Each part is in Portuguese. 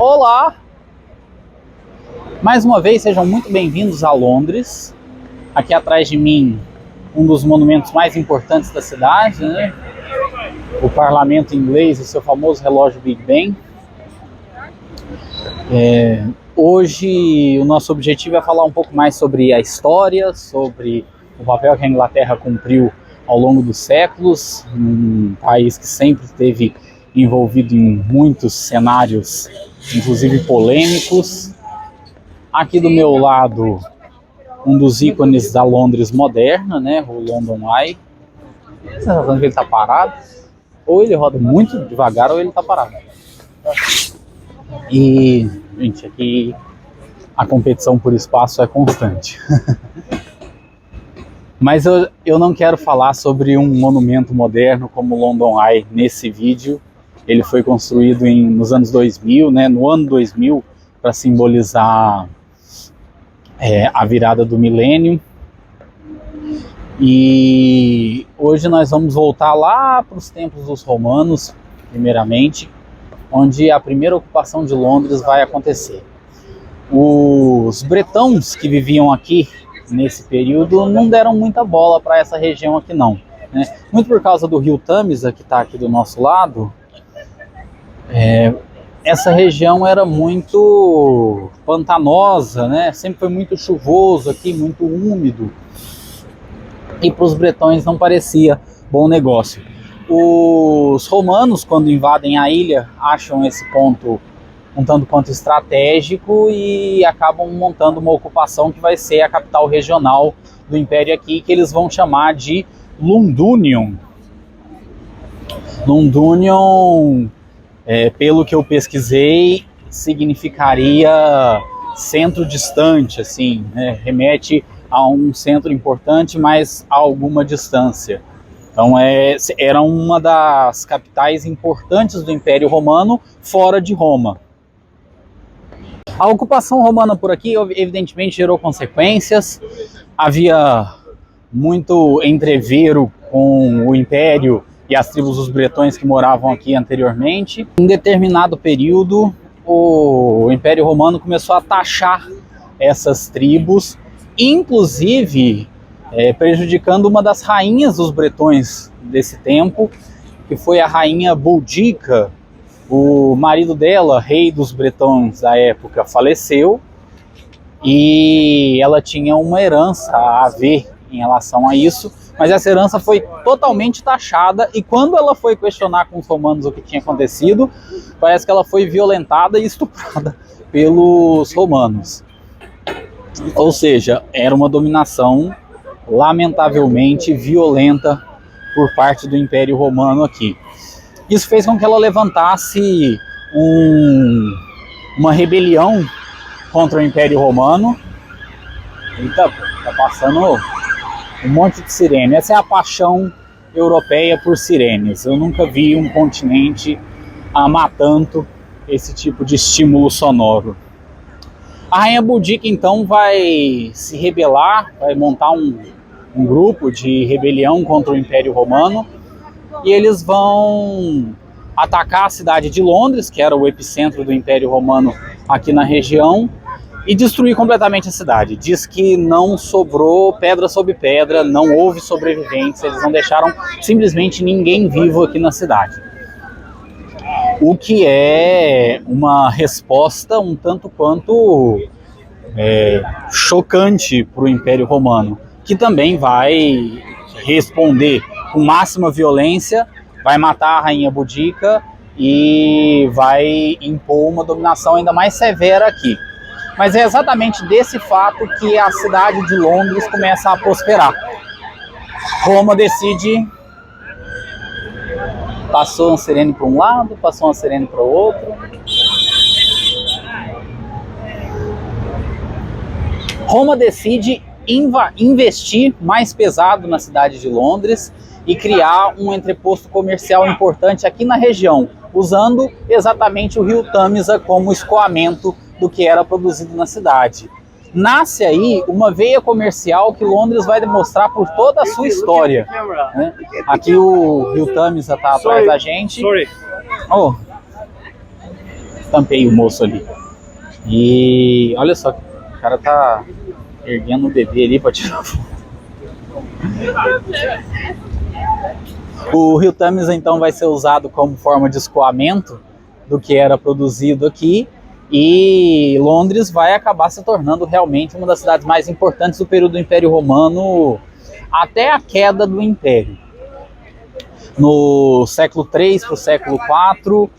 Olá! Mais uma vez, sejam muito bem-vindos a Londres. Aqui atrás de mim, um dos monumentos mais importantes da cidade, né? O parlamento inglês e seu famoso relógio Big Ben. Hoje o nosso objetivo é falar um pouco mais sobre a história, sobre o papel que a Inglaterra cumpriu ao longo dos séculos, um país que sempre esteve envolvido em muitos cenários, inclusive polêmicos. Aqui do meu lado, um dos ícones da Londres moderna, né, o London Eye. Você está falando que ele está parado? Ou ele roda muito devagar ou ele está parado. E, gente, aqui a competição por espaço é constante. Mas eu não quero falar sobre um monumento moderno como o London Eye nesse vídeo. Ele foi construído nos anos 2000, né, no ano 2000, para simbolizar a virada do milênio. E hoje nós vamos voltar lá para os tempos dos romanos, primeiramente, onde a primeira ocupação de Londres vai acontecer. Os bretões que viviam aqui nesse período não deram muita bola para essa região aqui não, né? Muito por causa do rio Tâmisa, que está aqui do nosso lado. Essa região era muito pantanosa, né? Sempre foi muito chuvoso aqui, muito úmido. E para os bretões não parecia bom negócio. Os romanos, quando invadem a ilha, acham esse ponto um tanto quanto estratégico e acabam montando uma ocupação que vai ser a capital regional do Império aqui, que eles vão chamar de Londunium. Londunium, pelo que eu pesquisei, significaria centro distante, assim, né? Remete a um centro importante, mas a alguma distância. Então era uma das capitais importantes do Império Romano, fora de Roma. A ocupação romana por aqui, evidentemente, gerou consequências. Havia muito entrevero com o Império e as tribos dos bretões que moravam aqui anteriormente. Em determinado período, o Império Romano começou a taxar essas tribos, inclusive prejudicando uma das rainhas dos bretões desse tempo, que foi a rainha Boudica. O marido dela, rei dos bretões da época, faleceu e ela tinha uma herança a ver em relação a isso, mas essa herança foi totalmente taxada e quando ela foi questionar com os romanos o que tinha acontecido, parece que ela foi violentada e estuprada pelos romanos. Ou seja, era uma dominação lamentavelmente violenta por parte do Império Romano aqui. Isso fez com que ela levantasse uma rebelião contra o Império Romano. Eita, tá passando um monte de sirene. Essa é a paixão europeia por sirenes. Eu nunca vi um continente amar tanto esse tipo de estímulo sonoro. A rainha Boudica então vai se rebelar, vai montar um grupo de rebelião contra o Império Romano e eles vão atacar a cidade de Londres, que era o epicentro do Império Romano aqui na região, e destruir completamente a cidade. Diz que não sobrou pedra sobre pedra, não houve sobreviventes, eles não deixaram simplesmente ninguém vivo aqui na cidade. O que é uma resposta um tanto quanto chocante para o Império Romano, que também vai responder com máxima violência, vai matar a rainha Boudica e vai impor uma dominação ainda mais severa aqui. Mas é exatamente desse fato que a cidade de Londres começa a prosperar. Roma decide... Passou uma sirene para um lado, passou uma sirene para o outro. Roma decide investir mais pesado na cidade de Londres e criar um entreposto comercial importante aqui na região, usando exatamente o rio Tâmisa como escoamento do que era produzido na cidade. Nasce aí uma veia comercial que Londres vai demonstrar por toda a sua história, né? Aqui o rio Tâmisa está atrás da gente. Oh. tampei o moço ali. E olha só, o cara tá erguendo o bebê ali para tirar foto. O rio Tâmisa então vai ser usado como forma de escoamento do que era produzido aqui, e Londres vai acabar se tornando realmente uma das cidades mais importantes do período do Império Romano até a queda do Império. No século III para o século IV,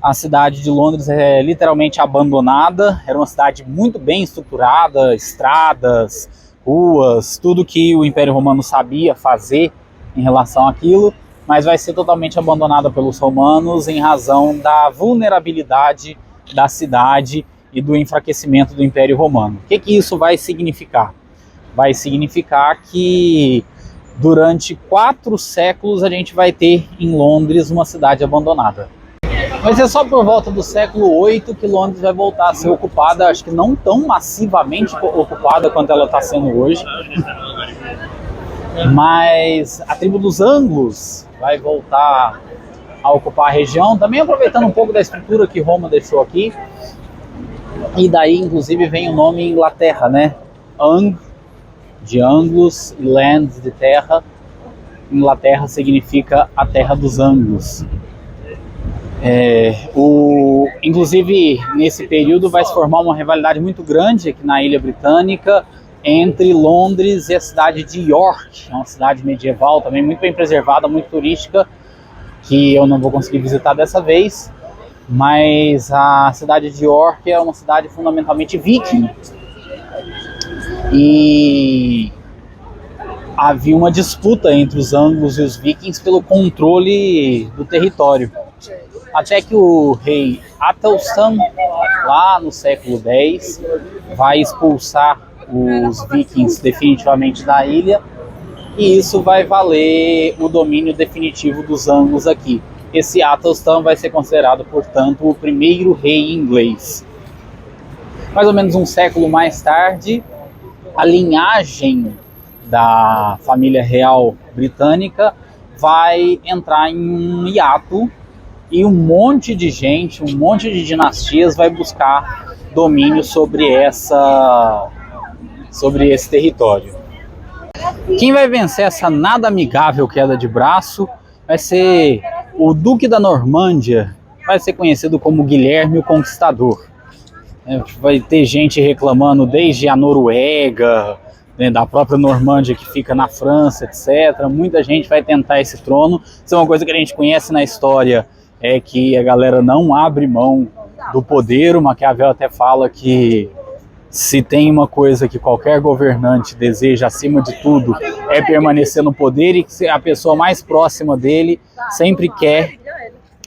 a cidade de Londres é literalmente abandonada. Era uma cidade muito bem estruturada, estradas, ruas, tudo que o Império Romano sabia fazer em relação àquilo, mas vai ser totalmente abandonada pelos romanos em razão da vulnerabilidade da cidade e do enfraquecimento do Império Romano. O que isso vai significar? Vai significar que durante 4 séculos a gente vai ter em Londres uma cidade abandonada. Vai ser só por volta do século VIII que Londres vai voltar a ser ocupada, acho que não tão massivamente ocupada quanto ela está sendo hoje. Mas a tribo dos Anglos vai voltar a ocupar a região, também aproveitando um pouco da estrutura que Roma deixou aqui. E daí, inclusive, vem o nome Inglaterra, né? De Anglos, e land, de terra. Inglaterra significa a terra dos Anglos. Inclusive, nesse período vai se formar uma rivalidade muito grande aqui na Ilha Britânica entre Londres e a cidade de York, uma cidade medieval também muito bem preservada, muito turística, que eu não vou conseguir visitar dessa vez, mas a cidade de York é uma cidade fundamentalmente viking. E havia uma disputa entre os anglos e os vikings pelo controle do território. Até que o rei Athelstan, lá no século X, vai expulsar os vikings definitivamente da ilha, e isso vai valer o domínio definitivo dos anglos aqui. Esse Athelstan vai ser considerado, portanto, o primeiro rei inglês. Mais ou menos um século mais tarde, a linhagem da família real britânica vai entrar em um hiato, e um monte de gente, um monte de dinastias vai buscar domínio sobre esse território. Quem vai vencer essa nada amigável queda de braço vai ser o Duque da Normândia, vai ser conhecido como Guilherme o Conquistador. Vai ter gente reclamando desde a Noruega, né, da própria Normândia que fica na França, etc. Muita gente vai tentar esse trono. Isso é uma coisa que a gente conhece na história, é que a galera não abre mão do poder. O Maquiavel até fala que se tem uma coisa que qualquer governante deseja acima de tudo é permanecer no poder, e que a pessoa mais próxima dele sempre quer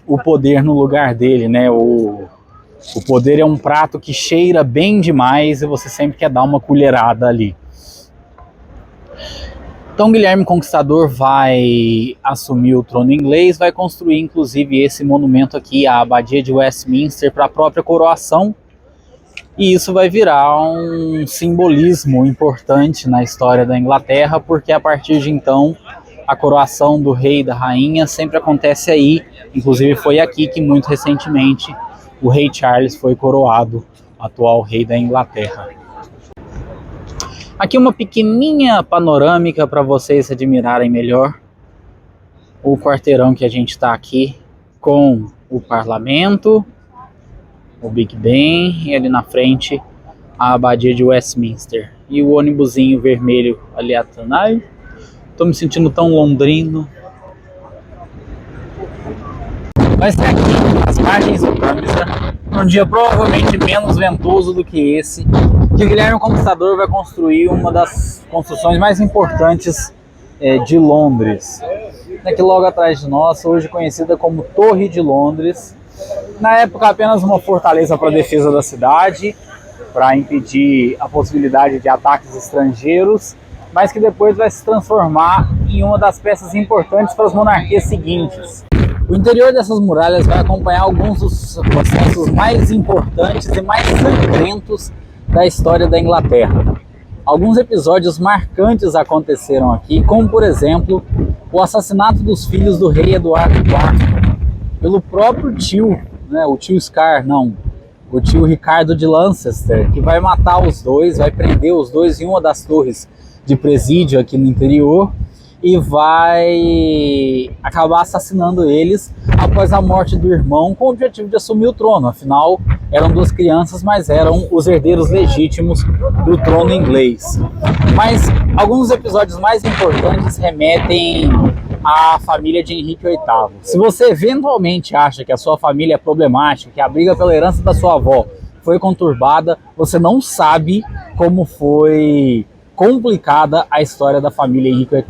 o poder no lugar dele, né? O poder é um prato que cheira bem demais e você sempre quer dar uma colherada ali. Então Guilherme Conquistador vai assumir o trono inglês, vai construir inclusive esse monumento aqui, a Abadia de Westminster, para a própria coroação, e isso vai virar um simbolismo importante na história da Inglaterra, porque a partir de então a coroação do rei e da rainha sempre acontece aí. Inclusive foi aqui que muito recentemente o rei Charles foi coroado, atual rei da Inglaterra. Aqui uma pequenininha panorâmica para vocês admirarem melhor o quarteirão que a gente está aqui, com o parlamento, o Big Ben, e ali na frente a Abadia de Westminster. E o ônibusinho vermelho ali atrás. Estou me sentindo tão londrino. Vai ser aqui, nas margens do Tâmisa, num dia provavelmente menos ventoso do que esse, que o Guilherme Conquistador vai construir uma das construções mais importantes de Londres. Aqui logo atrás de nós, hoje conhecida como Torre de Londres. Na época apenas uma fortaleza para a defesa da cidade, para impedir a possibilidade de ataques estrangeiros, mas que depois vai se transformar em uma das peças importantes para as monarquias seguintes. O interior dessas muralhas vai acompanhar alguns dos processos mais importantes e mais sangrentos da história da Inglaterra. Alguns episódios marcantes aconteceram aqui, como por exemplo o assassinato dos filhos do rei Eduardo IV pelo próprio tio, né, o tio Scar, não, o tio Ricardo de Lancaster, que vai matar os dois, vai prender os dois em uma das torres de presídio aqui no interior e vai acabar assassinando eles após a morte do irmão, com o objetivo de assumir o trono. Afinal, eram duas crianças, mas eram os herdeiros legítimos do trono inglês. Mas alguns episódios mais importantes remetem à família de Henrique VIII. Se você eventualmente acha que a sua família é problemática, que a briga pela herança da sua avó foi conturbada, você não sabe como foi complicada a história da família Henrique VIII.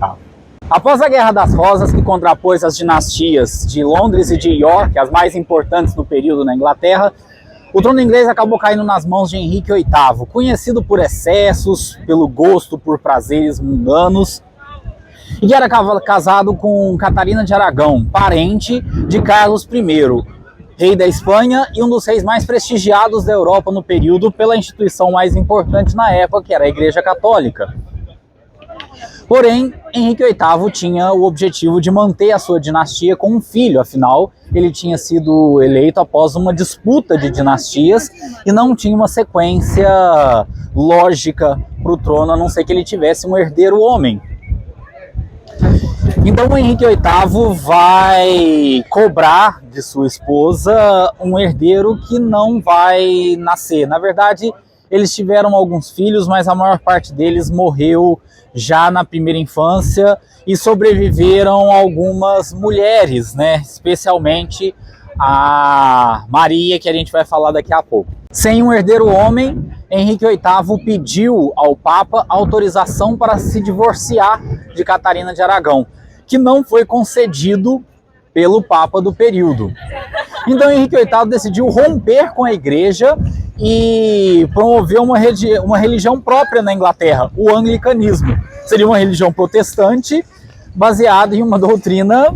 Após a Guerra das Rosas, que contrapôs as dinastias de Londres e de York, as mais importantes no período na Inglaterra, o trono inglês acabou caindo nas mãos de Henrique VIII, conhecido por excessos, pelo gosto por prazeres mundanos, e que era casado com Catarina de Aragão, parente de Carlos I, rei da Espanha e um dos reis mais prestigiados da Europa no período pela instituição mais importante na época, que era a Igreja Católica. Porém, Henrique VIII tinha o objetivo de manter a sua dinastia com um filho, afinal, ele tinha sido eleito após uma disputa de dinastias e não tinha uma sequência lógica para o trono, a não ser que ele tivesse um herdeiro homem. Então o Henrique VIII vai cobrar de sua esposa um herdeiro que não vai nascer. Na verdade, eles tiveram alguns filhos, mas a maior parte deles morreu já na primeira infância e sobreviveram algumas mulheres, né? Especialmente a Maria, que a gente vai falar daqui a pouco. Sem um herdeiro homem, Henrique VIII pediu ao Papa autorização para se divorciar de Catarina de Aragão, que não foi concedido pelo Papa do período. Então Henrique VIII decidiu romper com a igreja e promover uma religião própria na Inglaterra, o anglicanismo. Seria uma religião protestante baseada em uma doutrina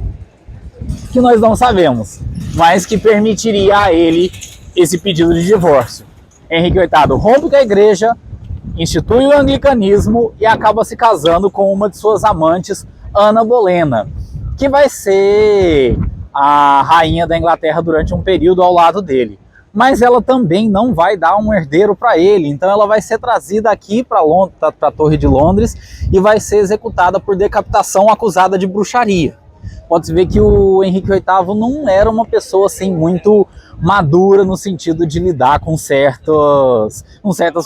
que nós não sabemos, mas que permitiria a ele esse pedido de divórcio. Henrique VIII rompe com a igreja, institui o anglicanismo e acaba se casando com uma de suas amantes, Ana Bolena, que vai ser a rainha da Inglaterra durante um período ao lado dele. Mas ela também não vai dar um herdeiro para ele, então ela vai ser trazida aqui para a Torre de Londres e vai ser executada por decapitação acusada de bruxaria. Pode-se ver que o Henrique VIII não era uma pessoa assim muito madura no sentido de lidar com certas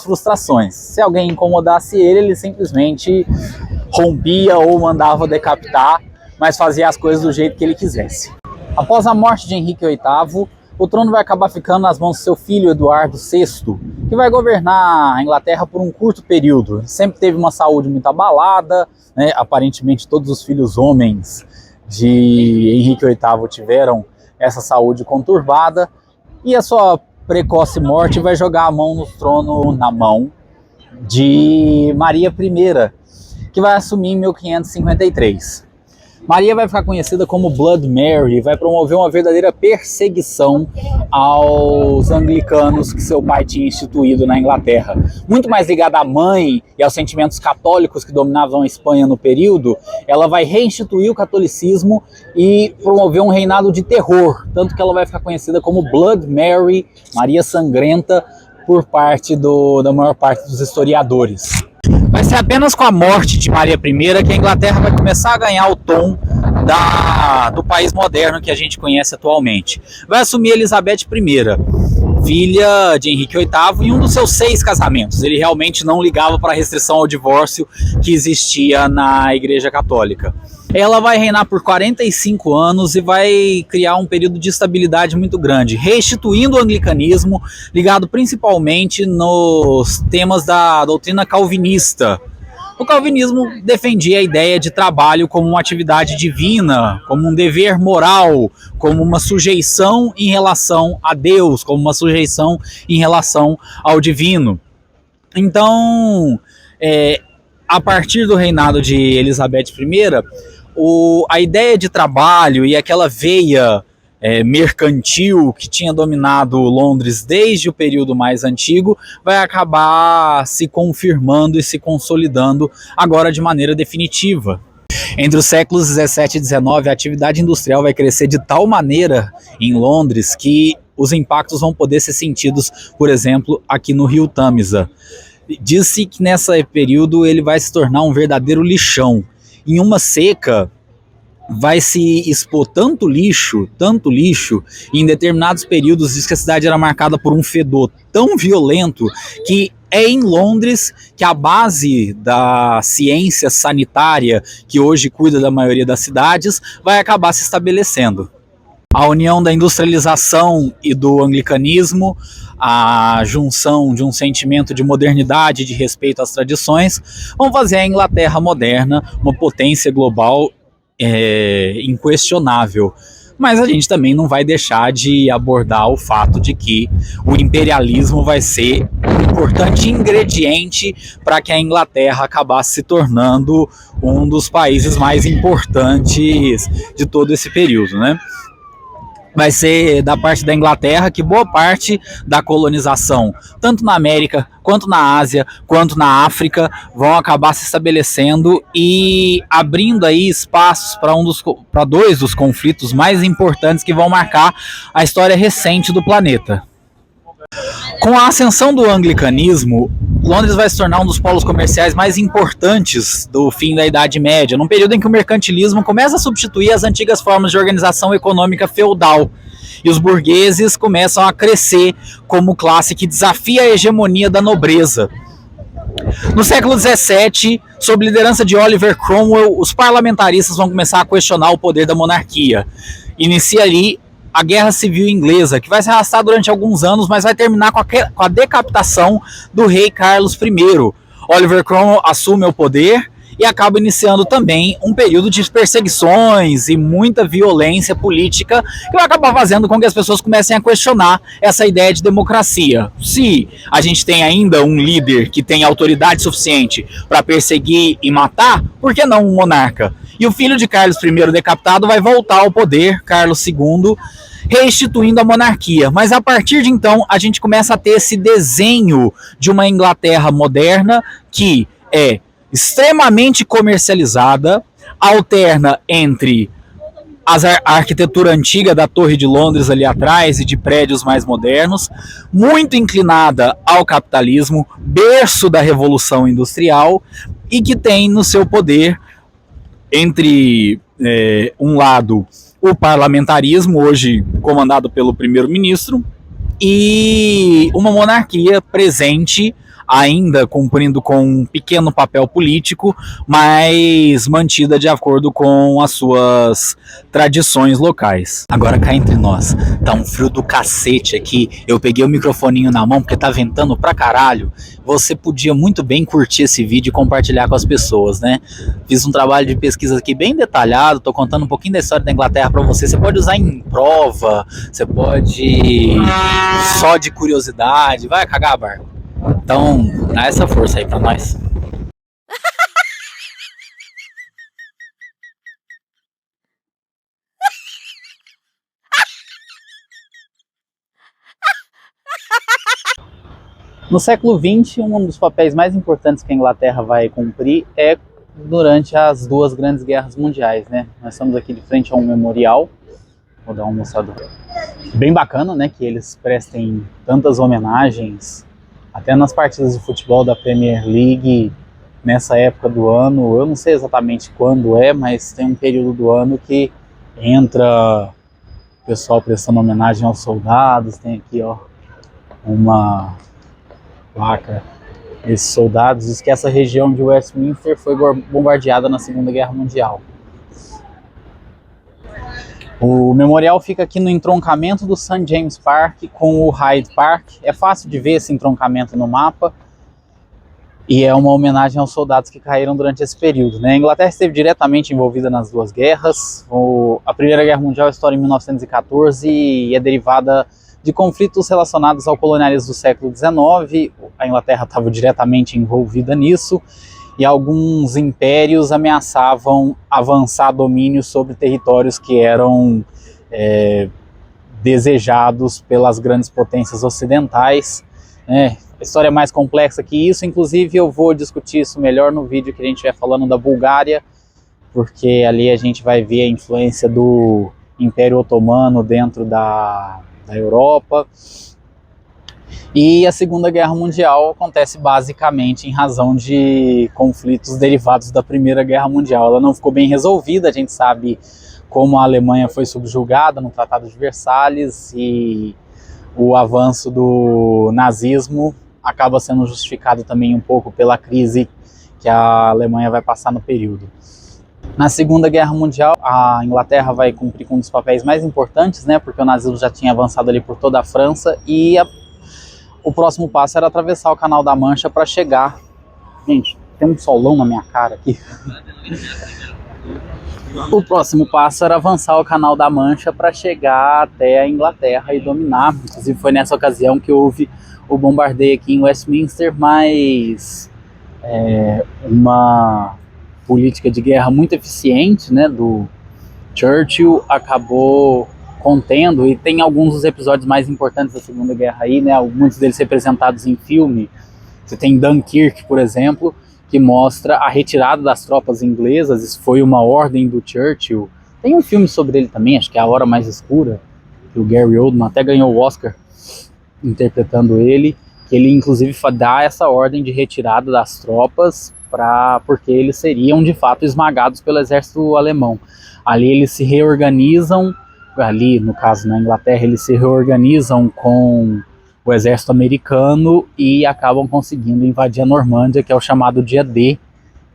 frustrações. Se alguém incomodasse ele simplesmente rompia ou mandava decapitar, mas fazia as coisas do jeito que ele quisesse. Após a morte de Henrique VIII, o trono vai acabar ficando nas mãos do seu filho Eduardo VI, que vai governar a Inglaterra por um curto período. Sempre teve uma saúde muito abalada, né? Aparentemente todos os filhos homens de Henrique VIII tiveram essa saúde conturbada, e a sua precoce morte vai jogar a mão no trono na mão de Maria I, que vai assumir em 1553. Maria vai ficar conhecida como Blood Mary, vai promover uma verdadeira perseguição aos anglicanos que seu pai tinha instituído na Inglaterra. Muito mais ligada à mãe e aos sentimentos católicos que dominavam a Espanha no período, ela vai reinstituir o catolicismo e promover um reinado de terror, tanto que ela vai ficar conhecida como Blood Mary, Maria Sangrenta, por parte da maior parte dos historiadores. Vai ser apenas com a morte de Maria I que a Inglaterra vai começar a ganhar o tom do país moderno que a gente conhece atualmente. Vai assumir Elizabeth I, filha de Henrique VIII, em um dos seus 6 casamentos. Ele realmente não ligava para a restrição ao divórcio que existia na Igreja Católica. Ela vai reinar por 45 anos e vai criar um período de estabilidade muito grande, restituindo o anglicanismo, ligado principalmente nos temas da doutrina calvinista. O calvinismo defendia a ideia de trabalho como uma atividade divina, como um dever moral, como uma sujeição em relação a Deus, como uma sujeição em relação ao divino. Então, a partir do reinado de Elizabeth I, a ideia de trabalho e aquela veia mercantil que tinha dominado Londres desde o período mais antigo vai acabar se confirmando e se consolidando agora de maneira definitiva. Entre os séculos 17 e 19, a atividade industrial vai crescer de tal maneira em Londres que os impactos vão poder ser sentidos, por exemplo, aqui no Rio Tamisa. Diz-se que nesse período ele vai se tornar um verdadeiro lixão. Em uma seca, vai se expor tanto lixo, e em determinados períodos diz que a cidade era marcada por um fedor tão violento que é em Londres que a base da ciência sanitária, que hoje cuida da maioria das cidades, vai acabar se estabelecendo. A união da industrialização e do anglicanismo, a junção de um sentimento de modernidade e de respeito às tradições, vão fazer a Inglaterra moderna uma potência global inquestionável. Mas a gente também não vai deixar de abordar o fato de que o imperialismo vai ser um importante ingrediente para que a Inglaterra acabasse se tornando um dos países mais importantes de todo esse período, né? Vai ser da parte da Inglaterra que boa parte da colonização, tanto na América, quanto na Ásia, quanto na África, vão acabar se estabelecendo e abrindo aí espaços para dois dos conflitos mais importantes que vão marcar a história recente do planeta. Com a ascensão do anglicanismo, Londres vai se tornar um dos polos comerciais mais importantes do fim da Idade Média, num período em que o mercantilismo começa a substituir as antigas formas de organização econômica feudal, e os burgueses começam a crescer como classe que desafia a hegemonia da nobreza. No século XVII, sob liderança de Oliver Cromwell, os parlamentaristas vão começar a questionar o poder da monarquia. Inicia ali a Guerra Civil Inglesa, que vai se arrastar durante alguns anos, mas vai terminar com a decapitação do rei Carlos I. Oliver Cromwell assume o poder e acaba iniciando também um período de perseguições e muita violência política, que vai acabar fazendo com que as pessoas comecem a questionar essa ideia de democracia. Se a gente tem ainda um líder que tem autoridade suficiente para perseguir e matar, por que não um monarca? E o filho de Carlos I decapitado vai voltar ao poder, Carlos II, restituindo a monarquia. Mas a partir de então, a gente começa a ter esse desenho de uma Inglaterra moderna que é extremamente comercializada, alterna entre a arquitetura antiga da Torre de Londres ali atrás e de prédios mais modernos, muito inclinada ao capitalismo, berço da Revolução Industrial, e que tem no seu poder, entre um lado, o parlamentarismo, hoje comandado pelo primeiro-ministro, e uma monarquia presente, ainda cumprindo com um pequeno papel político, mas mantida de acordo com as suas tradições locais. Agora cá entre nós, tá um frio do cacete aqui, eu peguei o microfoninho na mão porque tá ventando pra caralho. Você podia muito bem curtir esse vídeo e compartilhar com as pessoas, né? Fiz um trabalho de pesquisa aqui bem detalhado, tô contando um pouquinho da história da Inglaterra pra você. Você pode usar em prova, você pode só de curiosidade, vai cagar, barco. Então, dá essa força aí pra nós. No século XX, um dos papéis mais importantes que a Inglaterra vai cumprir é durante as duas grandes guerras mundiais, né? Nós estamos aqui de frente a um memorial, vou dar uma mostrada bem bacana, né? Que eles prestem tantas homenagens, até nas partidas de futebol da Premier League, nessa época do ano. Eu não sei exatamente quando é, mas tem um período do ano que entra o pessoal prestando homenagem aos soldados. Tem aqui, ó, uma placa desses soldados. Diz que essa região de Westminster foi bombardeada na Segunda Guerra Mundial. O memorial fica aqui no entroncamento do St. James Park com o Hyde Park. É fácil de ver esse entroncamento no mapa. E é uma homenagem aos soldados que caíram durante esse período, né? A Inglaterra esteve diretamente envolvida nas duas guerras. A Primeira Guerra Mundial estoura em 1914 e é derivada de conflitos relacionados ao colonialismo do século XIX. A Inglaterra estava diretamente envolvida nisso. E alguns impérios ameaçavam avançar domínio sobre territórios que eram desejados pelas grandes potências ocidentais, né? A história é mais complexa que isso, inclusive eu vou discutir isso melhor no vídeo que a gente vai falando da Bulgária porque ali a gente vai ver a influência do Império Otomano dentro da Europa. E a Segunda Guerra Mundial acontece basicamente em razão de conflitos derivados da Primeira Guerra Mundial. Ela não ficou bem resolvida, a gente sabe como a Alemanha foi subjugada no Tratado de Versalhes, e o avanço do nazismo acaba sendo justificado também um pouco pela crise que a Alemanha vai passar no período. Na Segunda Guerra Mundial, a Inglaterra vai cumprir com um dos papéis mais importantes, né, porque o nazismo já tinha avançado ali por toda a França, e o próximo passo era atravessar o Canal da Mancha para chegar... Gente, tem um solão na minha cara aqui. O próximo passo era avançar o Canal da Mancha para chegar até a Inglaterra e dominar. Inclusive foi nessa ocasião que houve o bombardeio aqui em Westminster, mas uma política de guerra muito eficiente, né, do Churchill acabou contendo, e tem alguns dos episódios mais importantes da Segunda Guerra aí, né, muitos deles representados em filme. Você tem Dunkirk, por exemplo, que mostra a retirada das tropas inglesas. Isso foi uma ordem do Churchill. Tem um filme sobre ele também, acho que é A Hora Mais Escura, que o Gary Oldman até ganhou o Oscar interpretando ele, que ele inclusive dá essa ordem de retirada das tropas porque eles seriam de fato esmagados pelo exército alemão. Ali eles se reorganizam, ali no caso na Inglaterra, eles se reorganizam com o exército americano e acabam conseguindo invadir a Normândia, que é o chamado Dia D,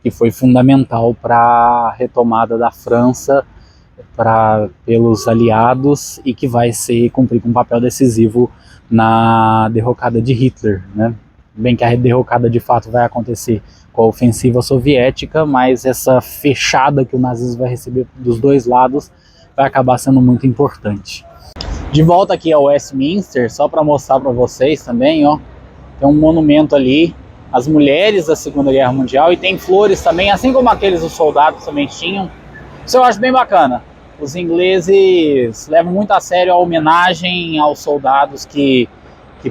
que foi fundamental para a retomada da França pelos aliados, e que vai cumprir com um papel decisivo na derrocada de Hitler, né? Bem que a derrocada de fato vai acontecer com a ofensiva soviética, mas essa fechada que o nazismo vai receber dos dois lados vai acabar sendo muito importante. De volta aqui ao Westminster, só para mostrar para vocês também, ó, tem um monumento ali às mulheres da Segunda Guerra Mundial, e tem flores também, assim como aqueles os soldados também tinham. Isso eu acho bem bacana. Os ingleses levam muito a sério a homenagem aos soldados que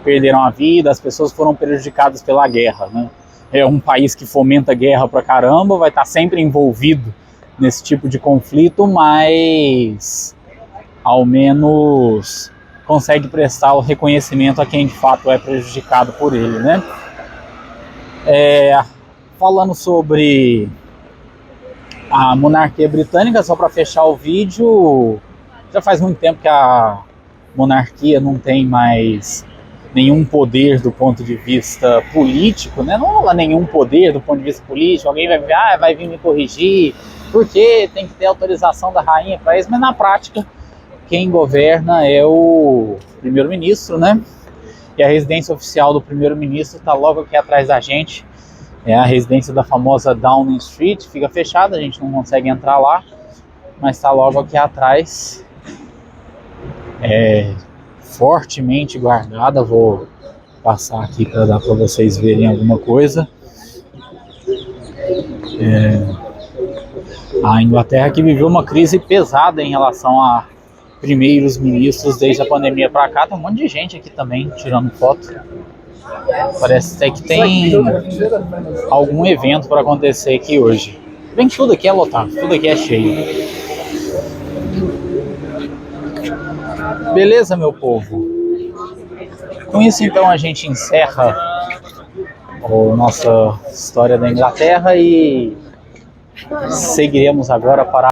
perderam a vida, as pessoas que foram prejudicadas pela guerra, né? É um país que fomenta guerra pra caramba, vai estar sempre envolvido nesse tipo de conflito, mas ao menos consegue prestar o reconhecimento a quem de fato é prejudicado por ele, né? Falando sobre a monarquia britânica, só para fechar o vídeo, já faz muito tempo que a monarquia não tem mais nenhum poder do ponto de vista político, né? Não rola nenhum poder do ponto de vista político. Alguém vai vir me corrigir, porque tem que ter autorização da rainha para isso, mas na prática quem governa é o primeiro-ministro, né? E a residência oficial do primeiro-ministro está logo aqui atrás da gente. É a residência da famosa Downing Street, fica fechada, a gente não consegue entrar lá, mas está logo aqui atrás. Fortemente guardada. Vou passar aqui para dar para vocês verem alguma coisa. A Inglaterra que viveu uma crise pesada em relação a primeiros ministros desde a pandemia para cá. Tem um monte de gente aqui também tirando foto. Parece até que tem algum evento para acontecer aqui hoje. Bem que tudo aqui é lotado, tudo aqui é cheio. Beleza, meu povo? Com isso, então, a gente encerra a nossa história da Inglaterra e seguiremos agora para